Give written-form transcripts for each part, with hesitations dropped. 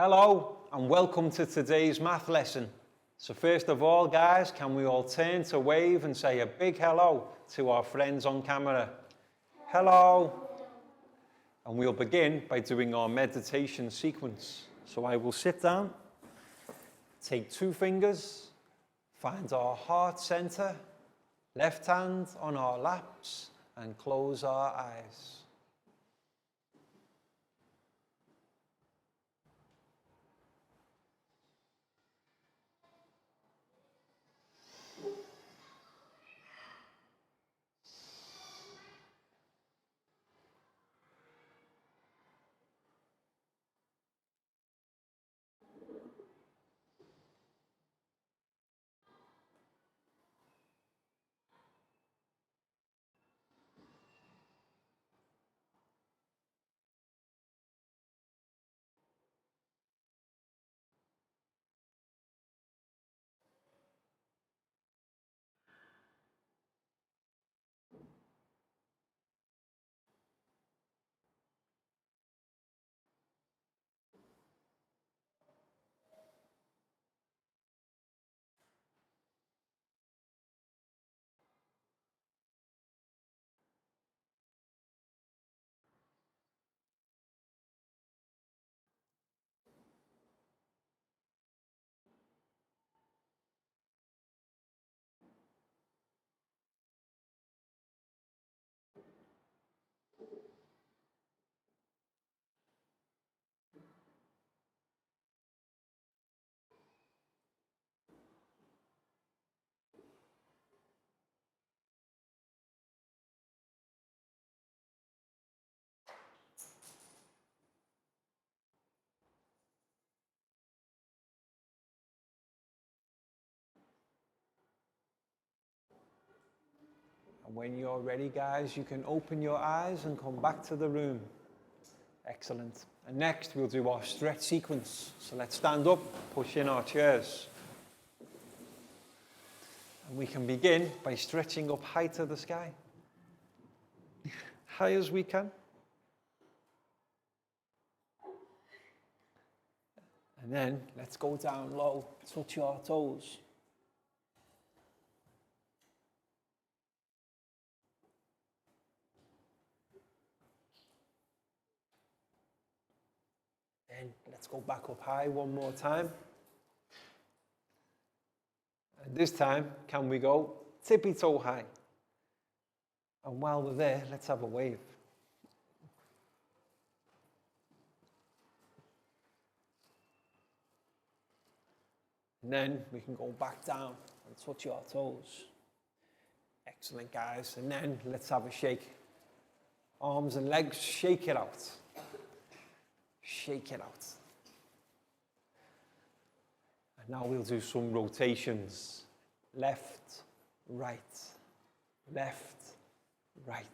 Hello and welcome to today's math lesson. So first of all, guys, can we all turn to wave and say a big hello to our friends on camera? Hello. And we'll begin by doing our meditation sequence. So I will sit down, take 2 fingers, find our heart center, left hand on our laps, and close our eyes. And when you're ready, guys, you can open your eyes and come back to the room. Excellent. And next, we'll do our stretch sequence. So let's stand up, push in our chairs. And we can begin by stretching up high to the sky. High as we can. And then let's go down low, touch our toes. Then let's go back up high one more time. And this time, can we go tippy toe high? And while we're there, let's have a wave. And then we can go back down and touch our toes. Excellent, guys. And then let's have a shake. Arms and legs, shake it out. Shake it out. And now we'll do some rotations. Left, right, left, right,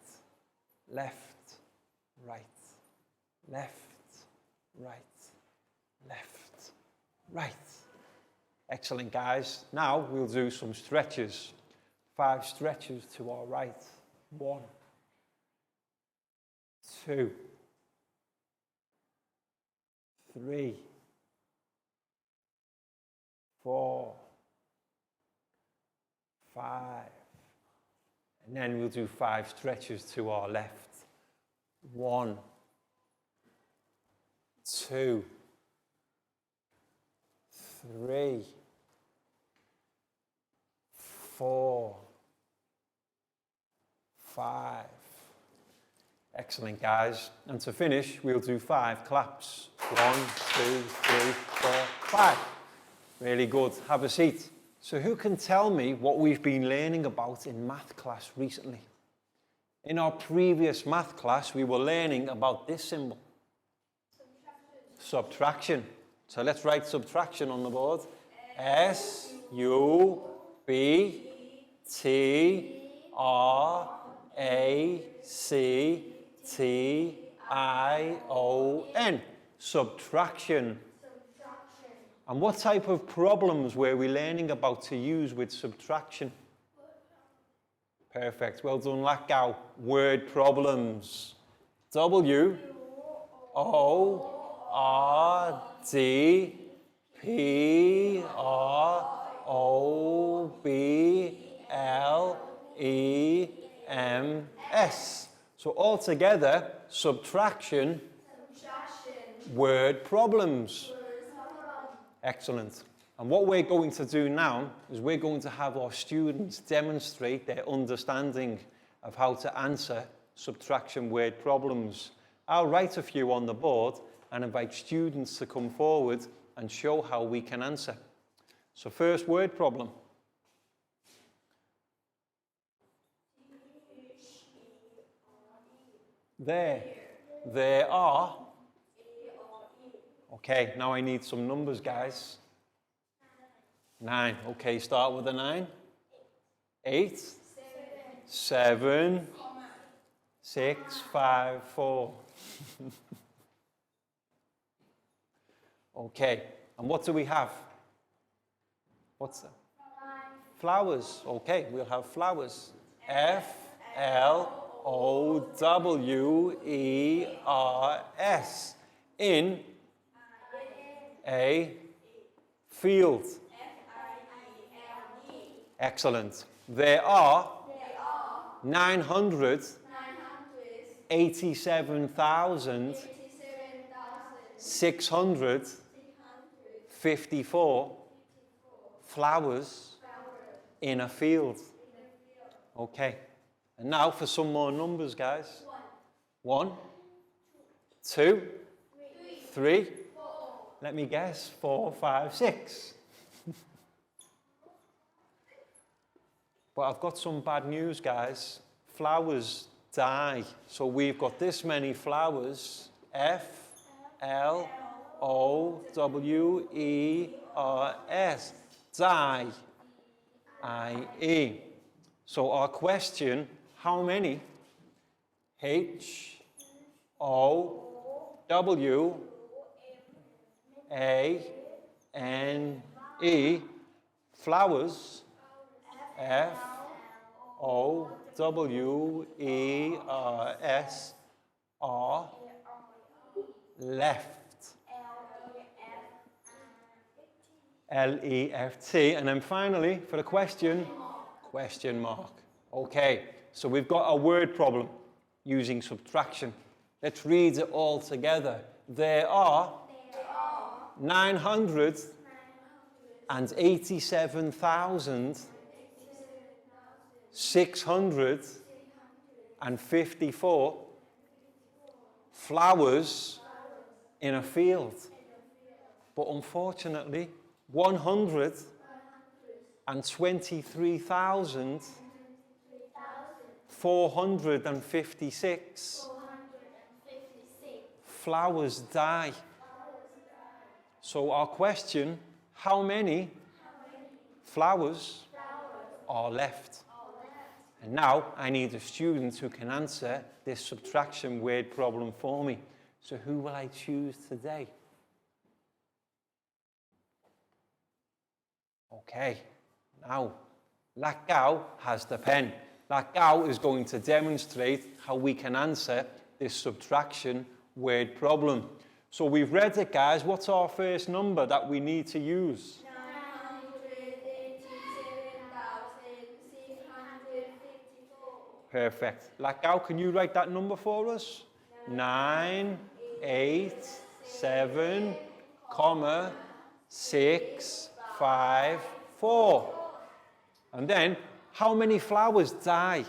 left, right, left, right, left, right. Excellent, guys. Now we'll do some stretches. 5 stretches to our right. 1, 2, 3, 4, 5. And then we'll do 5 stretches to our left. 1, 2, 3, 4, 5. Excellent, guys. And to finish, we'll do 5 claps. 1, 2, 3, 4, 5. Really good. Have a seat. So who can tell me what we've been learning about in math class recently? In our previous math class, we were learning about this symbol. Subtraction. So let's write subtraction on the board. S-U-B-T-R-A-C-T-I-O-N. Subtraction. And what type of problems were we learning about to use with subtraction? Perfect. Well done, Lakgao. Word problems. W-O-R D, P, R, O, B, L, E, M, S. So altogether, subtraction, word problems. Excellent. And what we're going to do now is we're going to have our students demonstrate their understanding of how to answer subtraction word problems. I'll write a few on the board and invite students to come forward and show how we can answer. So first word problem. There are. Okay, now I need some numbers, guys. 9. Okay, start with a 9. 8. 7. 6, 5, 4. Okay, and what do we have? What's that? Flowers. Okay, we'll have flowers. F, L, O, W, E, R, S. In a field. Excellent. There are 987,654 flowers in a field. Okay. And now for some more numbers, guys. 1, 2, 3. Let me guess. 4, 5, 6. But I've got some bad news, guys. Flowers die. So we've got this many flowers. F, L, O, W, E, R, S. Die. I-E. So our question, how many? H, O, W, A, N, E. Flowers. F, O, W, E, R, S, are left. L, E, F, T. And then finally, for the question, question mark. Okay, so we've got a word problem using subtraction. Let's read it all together. There are 987,654 flowers in a field. But unfortunately, 123,456 flowers die. So our question, how many flowers are left? And now I need a student who can answer this subtraction word problem for me. So who will I choose today? Okay, now Lakgao has the pen. Lakgao is going to demonstrate how we can answer this subtraction word problem. So we've read it, guys. What's our first number that we need to use? 987,654. Perfect. Lakgao, can you write that number for us? 9, 8, 7, 6, 5, 4. And then, how many flowers die?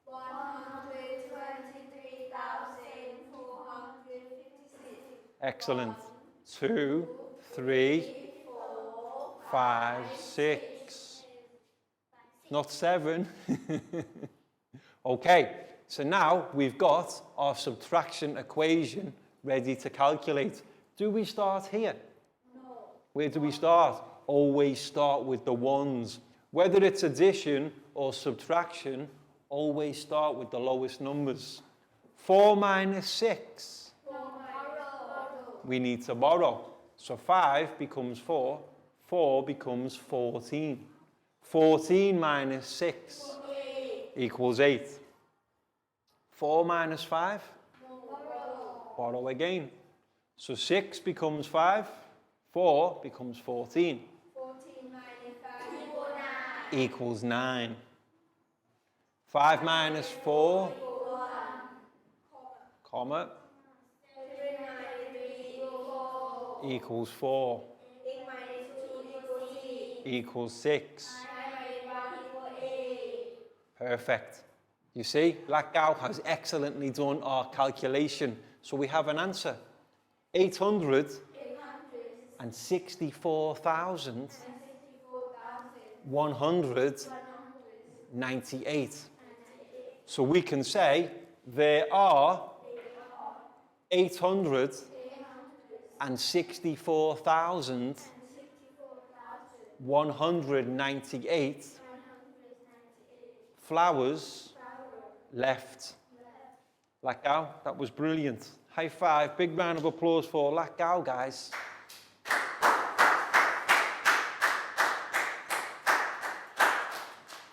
123,456. Excellent. 2, 3, 5, 6. Not 7. Okay, so now we've got our subtraction equation ready to calculate. Do we start here? No. Where do we start? Always start with the ones. Whether it's addition or subtraction, always start with the lowest numbers. 4 minus 6. We need to borrow. So 5 becomes 4. 4 becomes 14. 14 minus 6 equals 8. 4 minus 5? Borrow again. So 6 becomes 5. 4 becomes 14. 14 minus 5 Equals 9. 5 minus 4, comma, 7 minus 3 equals 4. equals 4, 8 minus 2 equals 6. equals 6. 9 minus 1 equals 8. Perfect. You see, Black Cow has excellently done our calculation. So we have an answer. 864,198. So we can say there are 864,198 flowers left. Lackow, that was brilliant. High five, big round of applause for Lackow, guys.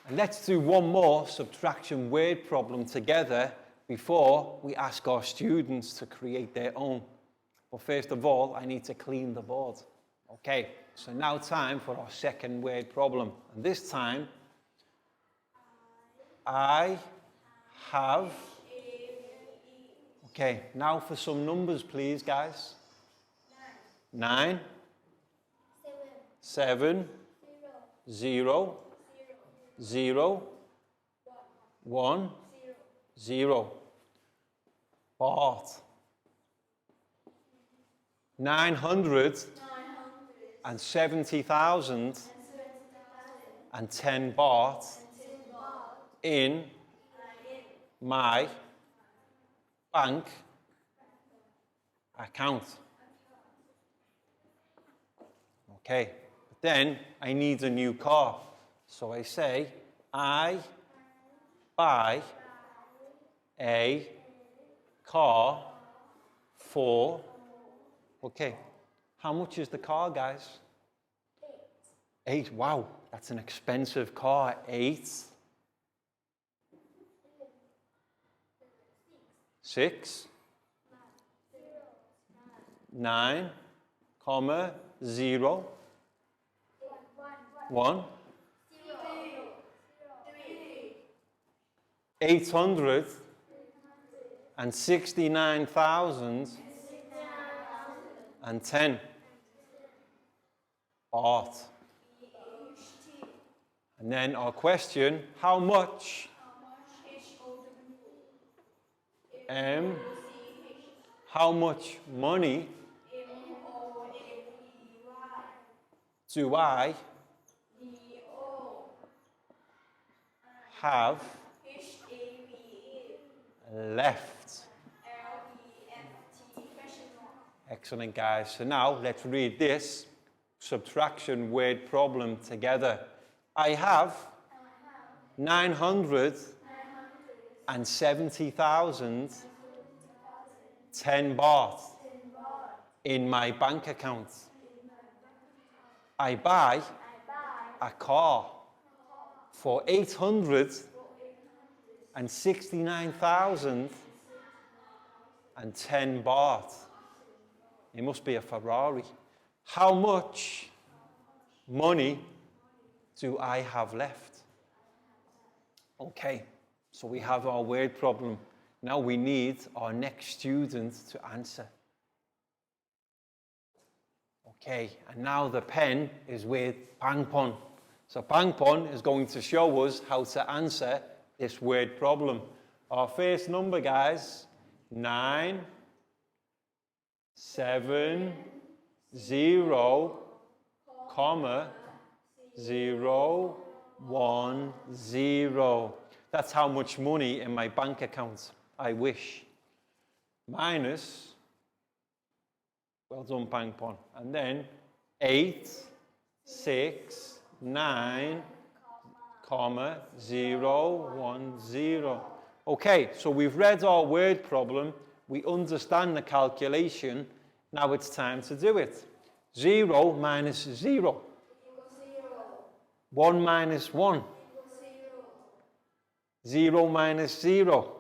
And let's do one more subtraction word problem together before we ask our students to create their own. But first of all, I need to clean the board. Okay, so now time for our second word problem. And this time, I have. Okay, now for some numbers, please, guys. 9, 7, 0, 0, 1, 0. Bart. 970,010 baht in my bank account. Okay, but then I need a new car. So I say, I buy a car for, okay, how much is the car, guys? 8. Wow, that's an expensive car. 8. 6, 9, comma, 0, 1, 869,010 baht. And then our question, how much how much money do I have left? Excellent, guys. So now let's read this subtraction word problem together. I have 970,010 baht in my bank account. I buy a car for 869,010 baht. It must be a Ferrari. How much money do I have left? Okay, so we have our word problem. Now we need our next student to answer. Okay, and now the pen is with Pangpon. So Pangpon is going to show us how to answer this word problem. Our first number, guys, 9, 7, 0, comma, 0, 1, 0. That's how much money in my bank account I wish. Minus, well done, Pangpon. And then 8, 6, 9, comma, 0, 1, 0. Okay, so we've read our word problem. We understand the calculation. Now it's time to do it. 0 minus 0. 1 minus 1. 0 minus 0.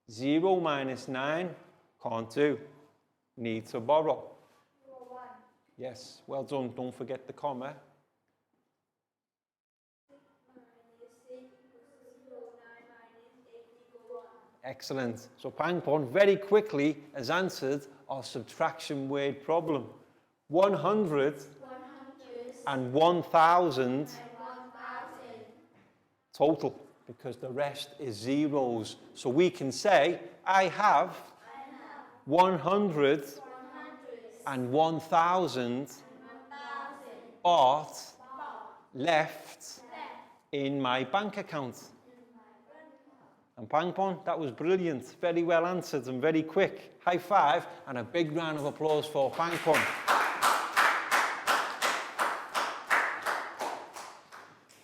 0 minus 9. Can't do. Need to borrow. Yes, well done. Don't forget the comma. Excellent. So Pangpon very quickly has answered our subtraction word problem. 100 and 1,000 total, because the rest is zeros. So we can say, I have 100 and 1,000 baht left in my bank account. And Pangpon, that was brilliant. Very well answered and very quick. High five and a big round of applause for Pangpon.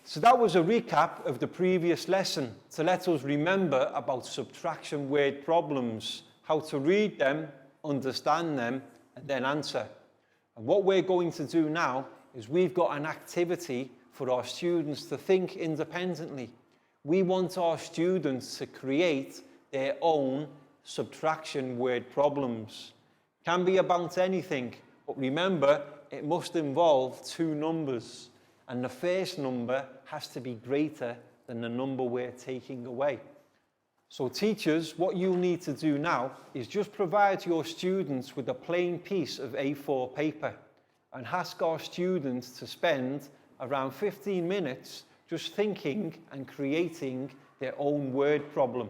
So that was a recap of the previous lesson to let us remember about subtraction word problems, how to read them, understand them, and then answer. And what we're going to do now is we've got an activity for our students to think independently. We want our students to create their own subtraction word problems. Can be about anything, but remember, it must involve two numbers. And the first number has to be greater than the number we're taking away. So teachers, what you need to do now is just provide your students with a plain piece of A4 paper and ask our students to spend around 15 minutes just thinking and creating their own word problem.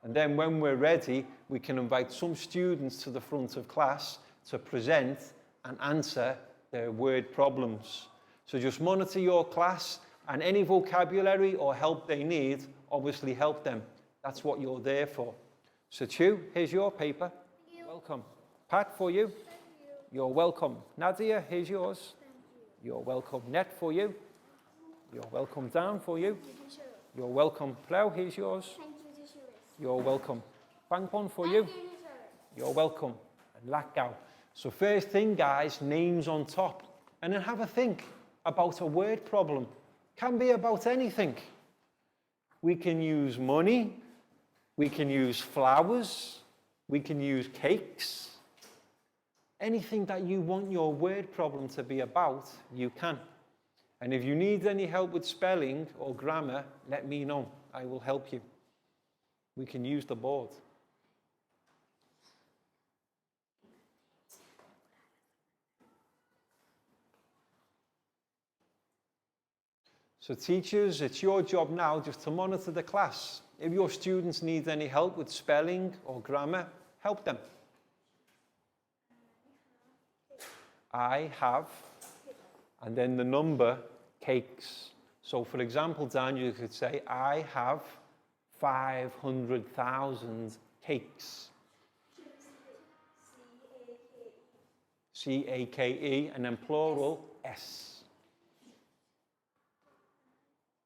And then when we're ready, we can invite some students to the front of class to present and answer their word problems. So just monitor your class, and any vocabulary or help they need, obviously help them. That's what you're there for. So Chu, here's your paper. Thank you. Welcome. Pat, for you. Thank you. You're welcome. Nadia, here's yours. Thank you. You're welcome. Net, for you. You're welcome. Dan, for you. Thank you, teacher. You're welcome. Plow, here's yours. Thank you, teacher. You're welcome. Bangpon, for you. Thank you, teacher. You're welcome. And Lakgao. So first thing, guys, names on top. And then have a think about a word problem. Can be about anything. We can use money. We can use flowers. We can use cakes. Anything that you want your word problem to be about, you can. And if you need any help with spelling or grammar, let me know. I will help you. We can use the board. So teachers, it's your job now just to monitor the class. If your students need any help with spelling or grammar, help them. I have, and then the number, cakes. So for example, Dan, you could say, I have 500,000 cakes. C-A-K-E, and then plural, S.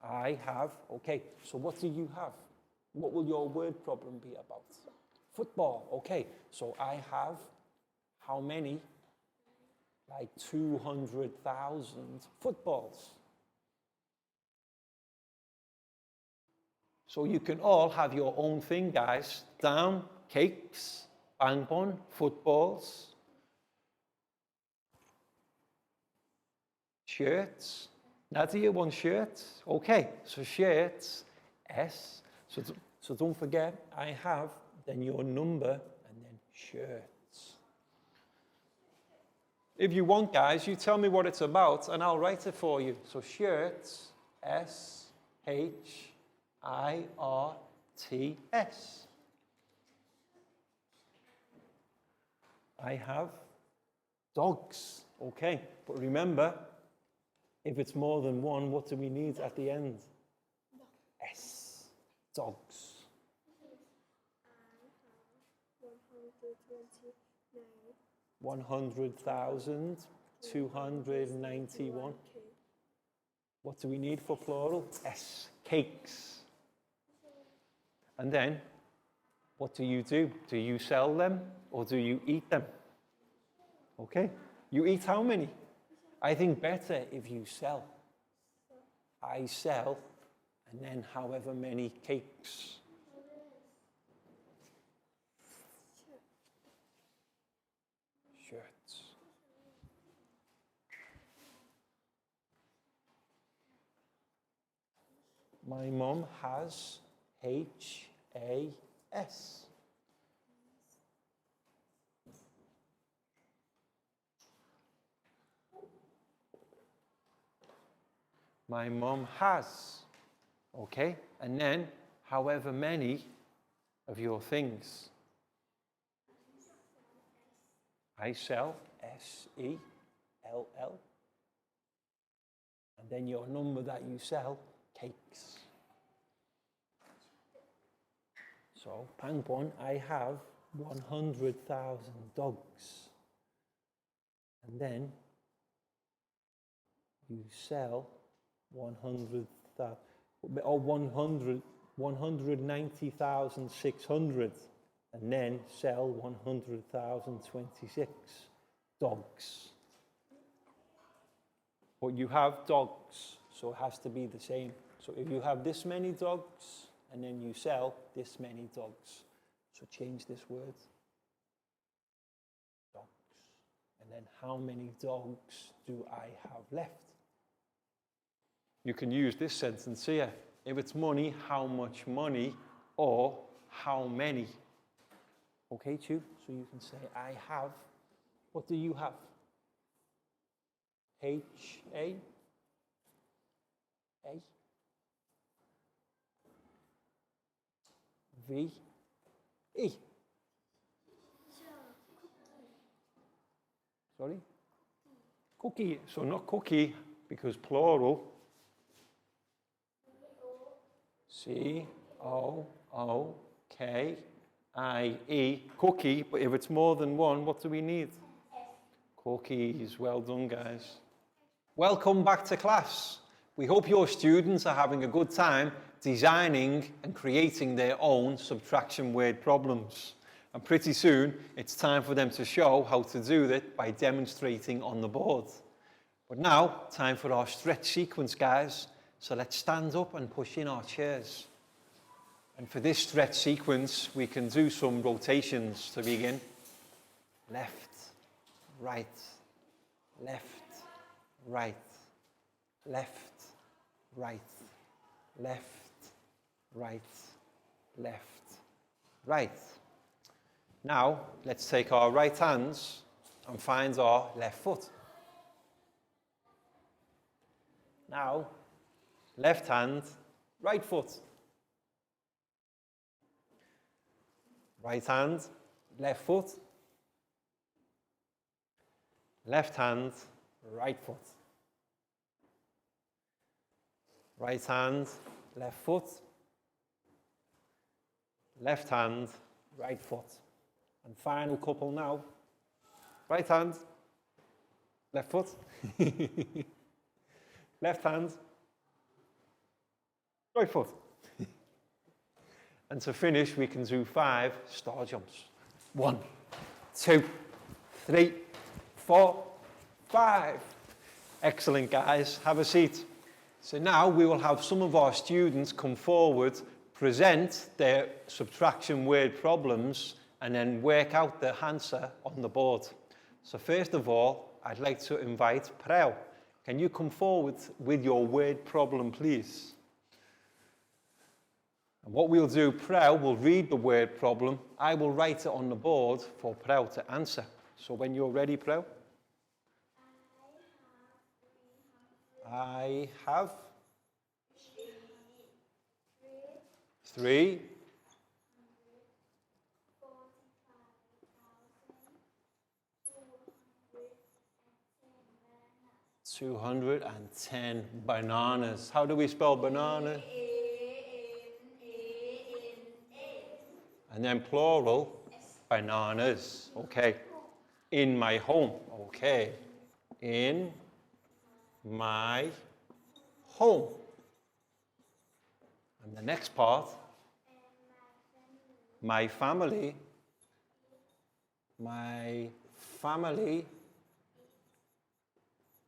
I have, okay, so what do you have? What will your word problem be about? Football, okay, so I have how many? Like 200,000 footballs. So you can all have your own thing, guys. Down, cakes, Bangpon, footballs, shirts. Nadia, one shirt. Okay, so shirts, S. So don't forget, I have, then your number, and then shirts. If you want, guys, you tell me what it's about, and I'll write it for you. So shirts, S-H-I-R-T-S. I have dogs. Okay, but remember, if it's more than one, what do we need at the end? S. Dogs. 100,291. What do we need for plural? S. Cakes. And then, what do you do? Do you sell them or do you eat them? Okay. You eat how many? I think better if you sell. I sell, and then however many cakes. Shirts. My mum has H-A-S. My mum has. Okay? And then, however many of your things. I sell, S-E-L-L. And then your number that you sell, cakes. So, Pangpon, I have 100,000 dogs. And then you sell 190,600, and then sell 100,026 dogs. But you have dogs, so it has to be the same. So if you have this many dogs, and then you sell this many dogs, so change this word. Dogs. And then how many dogs do I have left? You can use this sentence here. If it's money, how much money, or how many? Okay, Chu? So you can say, I have. What do you have? H-A? A? V-E? Sorry? Cookie. So not cookie, because plural. C-O-O-K-I-E, cookie, but if it's more than one, what do we need? Cookies. Well done, guys. Welcome back to class. We hope your students are having a good time designing and creating their own subtraction word problems. And pretty soon, it's time for them to show how to do that by demonstrating on the board. But now, time for our stretch sequence, guys. So let's stand up and push in our chairs. And for this stretch sequence, we can do some rotations to begin. Left, right, left, right, left, right, left, right, left, right. Now, let's take our right hands and find our left foot. Now, left hand, right foot. Right hand, left foot. Left hand, right foot. Right hand, left foot. Left hand, right foot. And final couple now. Right hand, left foot. Left hand, right foot. And to finish, we can do 5 star jumps. 1, 2, 3, 4, 5. Excellent, guys. Have a seat. So now we will have some of our students come forward, present their subtraction word problems, and then work out the answer on the board. So first of all, I'd like to invite Prel. Can you come forward with your word problem, please? And what we'll do, Prel will read the word problem. I will write it on the board for Prel to answer. So when you're ready, Prel. I have 3 210 bananas. How do we spell banana? And then plural, bananas. Okay. In my home. Okay. In my home. And the next part, my family. My family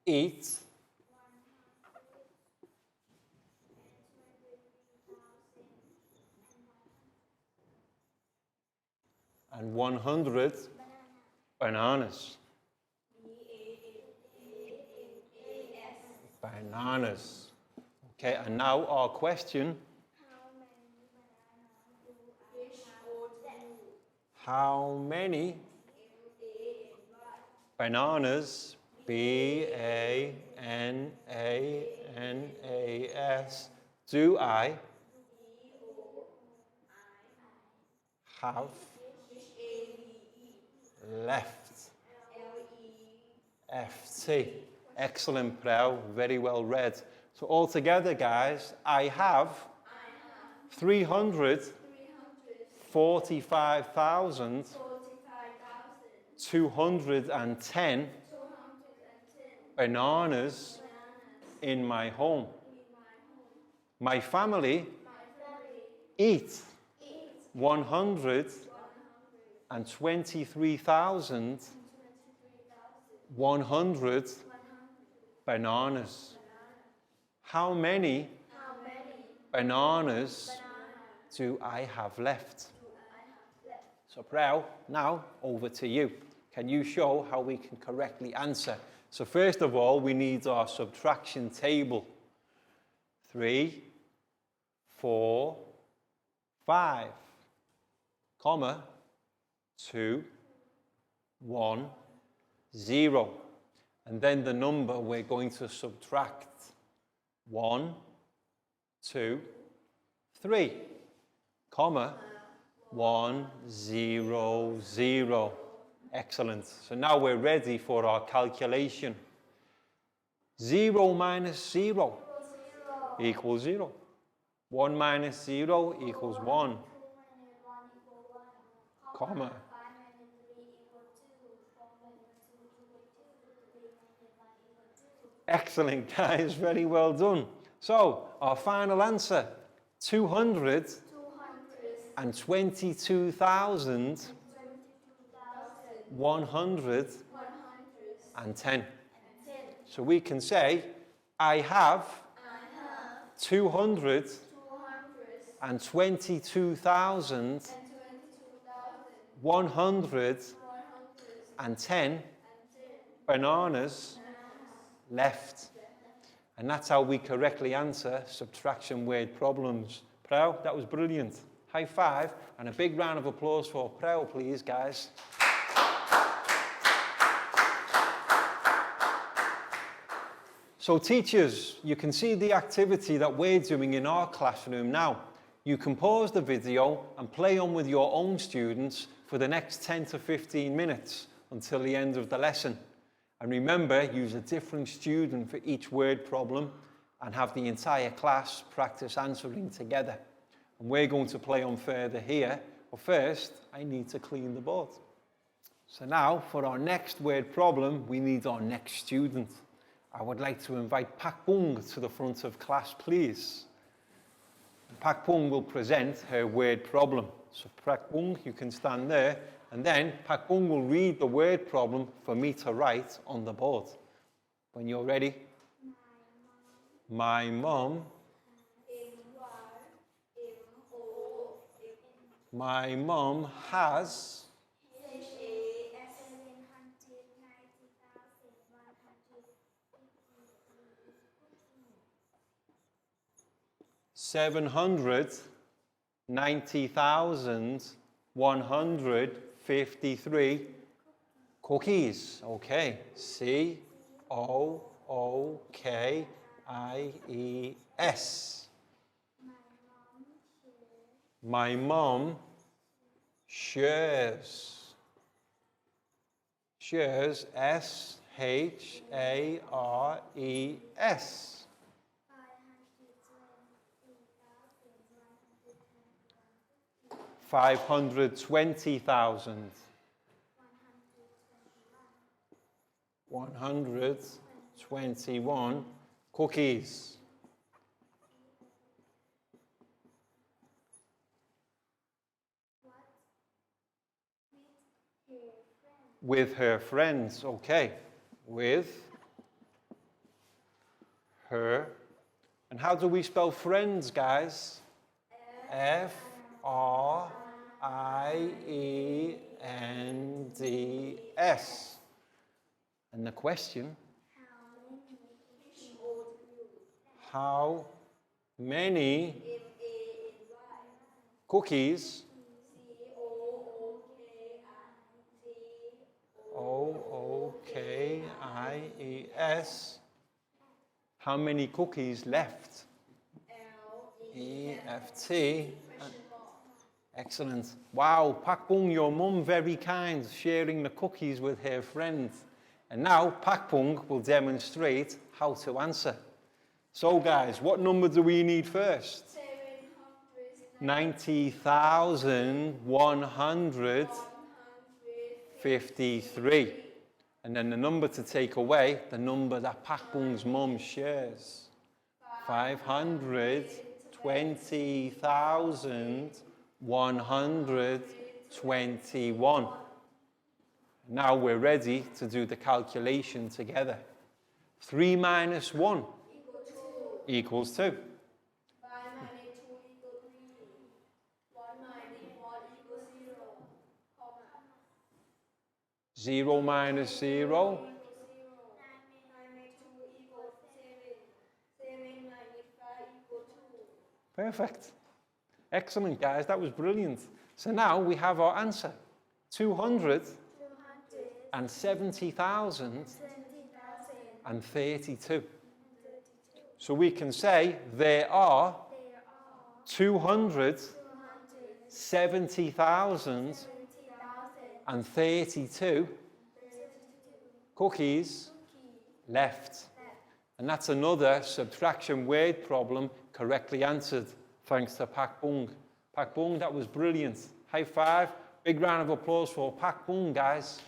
eats and 100 bananas. Bananas. Okay, and now our question. How many bananas, bananas, do I have left? FT. Excellent, Prau. Very well read. So altogether, guys, I have 345,210 bananas in my home. My family eat 123,100 bananas. How many bananas do I have left? So, Prau, now over to you. Can you show how we can correctly answer? So, first of all, we need our subtraction table. 3, 4, 5, comma, 2, 1, 0. And then the number we're going to subtract. 1, 2, 3, comma, 1, 0, 0. Excellent. So now we're ready for our calculation. 0 minus 0 equals 0. 1 minus 0 equals 1, comma. Excellent, guys. Very well done. So, our final answer, 222,110. So we can say, I have 222,110 bananas left. And that's how we correctly answer subtraction word problems. Prau, that was brilliant. High five and a big round of applause for Prau, please, guys. So teachers, you can see the activity that we're doing in our classroom now. You can pause the video and play on with your own students for the next 10 to 15 minutes until the end of the lesson. And remember, use a different student for each word problem and have the entire class practice answering together. And we're going to play on further here, but first, I need to clean the board. So now, for our next word problem, we need our next student. I would like to invite Pak Bung to the front of class, please. Pak Bung will present her word problem. So Pak Bung, you can stand there. And then Pak Bung will read the word problem for me to write on the board. When you're ready. My mom. My mom has 790,153 cookies. Okay. C-O-O-K-I-E-S. My mom shares. Shares, S-H-A-R-E-S. 520,000. 121 cookies. With her friends, okay. With her. And how do we spell friends, guys? F-R-I-E-N-D-S. And the question, how many M-A-N-Y. cookies, O-O-K-I-E-S. How many cookies left? E-F-T. Excellent. Wow, Pakbung, your mum very kind, sharing the cookies with her friend. And now Pakbung will demonstrate how to answer. So guys, what number do we need first? 90,153. And then the number to take away, the number that Pakbung's mum shares. 520,121. Now we're ready to do the calculation together. 3 minus 1 equals 2. 0 minus 0. 7 minus 5 equals 2. Perfect. Excellent, guys. That was brilliant. So now we have our answer. 270,032. So we can say there are 270,032 cookies left. And that's another subtraction word problem correctly answered, thanks to Pakbung. Pakbung, that was brilliant. High five. Big round of applause for Pakbung, guys.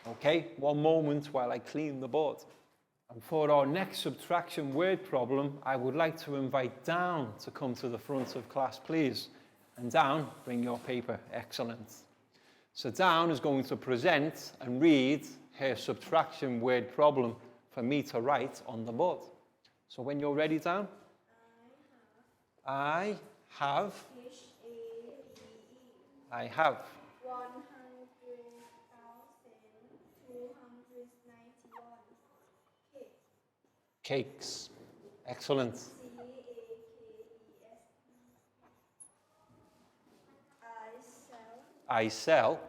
Okay, one moment while I clean the board. And for our next subtraction word problem, I would like to invite Dan to come to the front of class, please. And Dan, bring your paper. Excellent. So Dan is going to present and read her subtraction word problem for me to write on the board. So when you're ready, Dan. I have 100,291 cakes. Excellent. I sell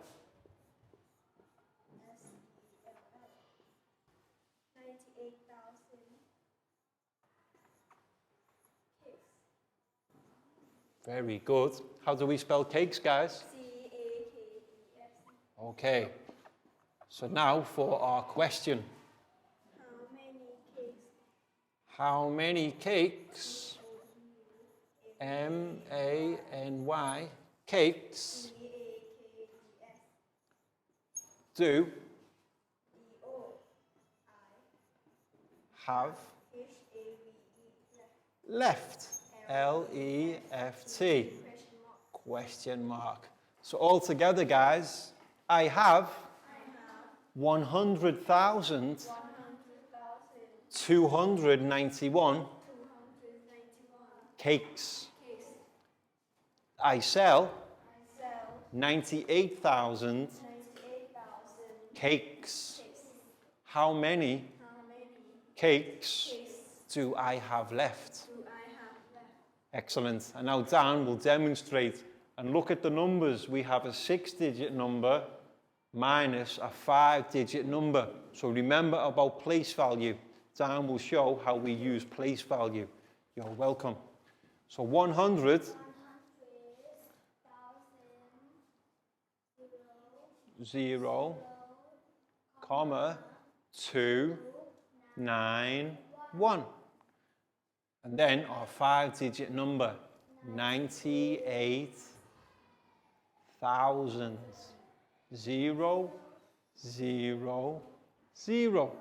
98,000 cakes. Very good. How do we spell cakes, guys? C-A-K-E-S. Okay. So now for our question. How many cakes? How many cakes, M-A-N-Y, cakes, C-A-K-E-S. do D-O-I. have H-A-V-E. left? L-E-F-T. Question mark. So all together, guys, I have 100,291 cakes. I sell 98,000 cakes. How many cakes do I have left? Excellent. And now Dan will demonstrate. And look at the numbers. We have a 6-digit number minus a 5-digit number. So remember about place value. Dan will show how we use place value. You're welcome. So 100, 0, comma, 2, 9, 1. And then our 5-digit number, 98,000, 0, 0, 0.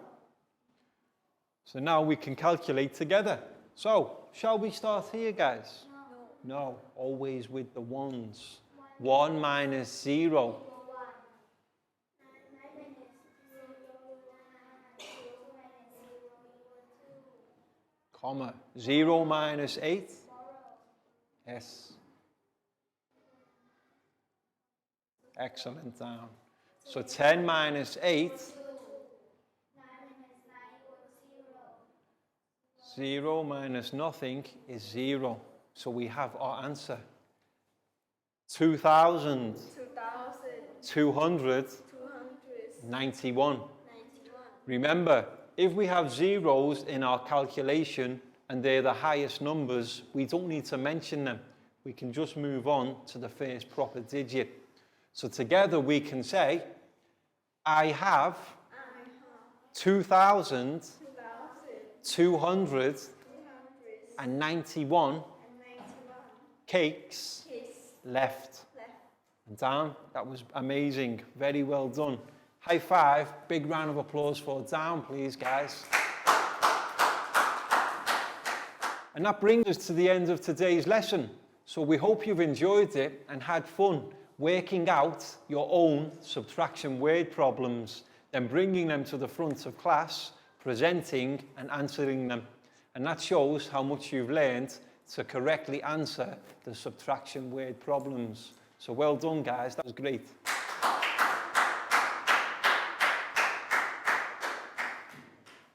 So now we can calculate together. So, shall we start here, guys? No, always with the ones. 1 minus 0. Comma. 0 minus 8. Yes. Excellent, down. So 10 minus 8. 0 minus nothing is 0. So we have our answer. 2,291. Remember, if we have zeros in our calculation and they're the highest numbers, we don't need to mention them. We can just move on to the first proper digit. So together we can say, I have 2,291 cakes left. And Dan, that was amazing. Very well done. High five. Big round of applause for Dan, please, guys. And that brings us to the end of today's lesson. So we hope you've enjoyed it and had fun working out your own subtraction word problems, then bringing them to the front of class, presenting and answering them. And that shows how much you've learned to correctly answer the subtraction word problems. So well done, guys. That was great.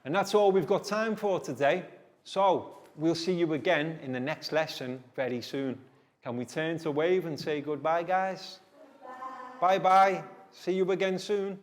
And that's all we've got time for today. So we'll see you again in the next lesson very soon. Can we turn to wave and say goodbye, guys? Bye-bye. See you again soon.